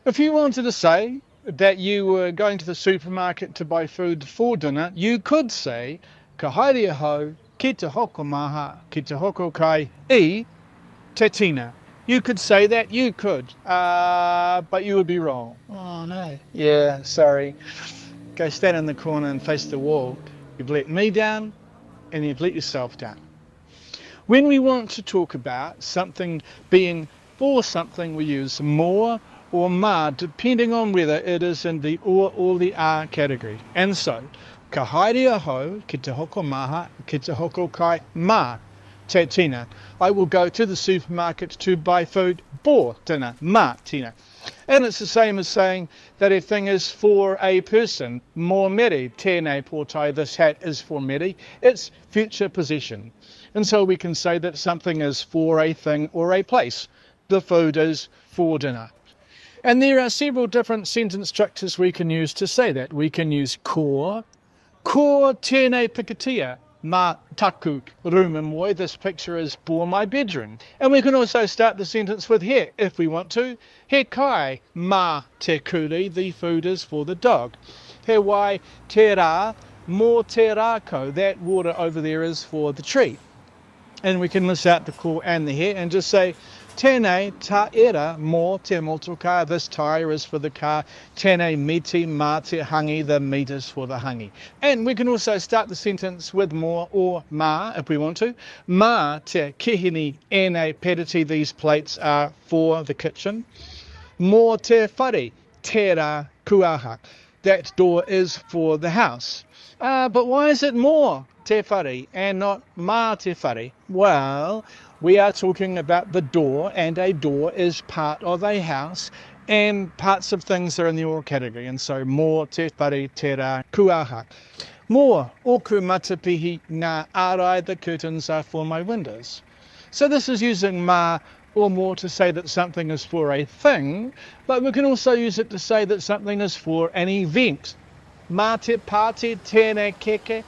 If you wanted to say that you were going to the supermarket to buy food for dinner, you could say, ka haere hau, ki te hoko maha, ki te hoko kai, I te tina. You could say that, you could, but you would be wrong. Oh no. Yeah, sorry. Go stand in the corner and face the wall. You've let me down and you've let yourself down. When we want to talk about something being for something, we use more or ma, depending on whether it is in the or the are category. And so, ka haere aho, ki te hoko maha, ki te hoko kai ma, te tina. I will go to the supermarket to buy food for dinner, ma tina. And it's the same as saying that a thing is for a person, more meri, tēnei pōtai, this hat is for meri. It's future possession. And so we can say that something is for a thing or a place. The food is for dinner. And there are several different sentence structures we can use to say that. We can use ko tēnei pikatia, ma taku rūma moi, this picture is for my bedroom. And we can also start the sentence with he, if we want to. He kai, ma te kuri, the food is for the dog. He wai te rā, mō te rākau, that water over there is for the tree. And we can list out the ko and the he and just say, tēnei tā era mō te motoka, this tyre is for the car. Tēnei miti mā te hangi, the meat is for the hangi. And we can also start the sentence with more or mā if we want to. Mā te kihini ēnei pediti, these plates are for the kitchen. Mō te whare, tērā kuaha, that door is for the house. But why is it more te whare and not mā te whare? Well, we are talking about the door, and a door is part of a house, and parts of things are in the or category, and so mō te whare tērā kuaha. Mō oku matapihi ngā ārai, the curtains are for my windows. So this is using mā or more to say that something is for a thing, but we can also use it to say that something is for an event. Mā te pāti tēnei keke,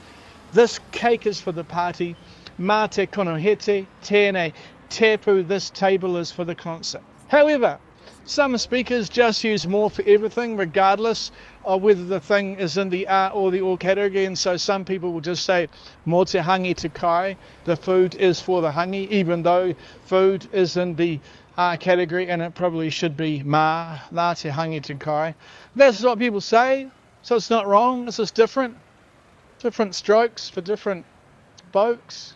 this cake is for the party. Mā te konohete, tēnei tepu, this table is for the concert. However, some speakers just use more for everything, regardless of whether the thing is in the are or the or category, and so some people will just say mō te hangi te kai, the food is for the hangi, even though food is in the are category and it probably should be mā te hangi te kai. That's what people say, so it's not wrong, it's just different strokes for different folks.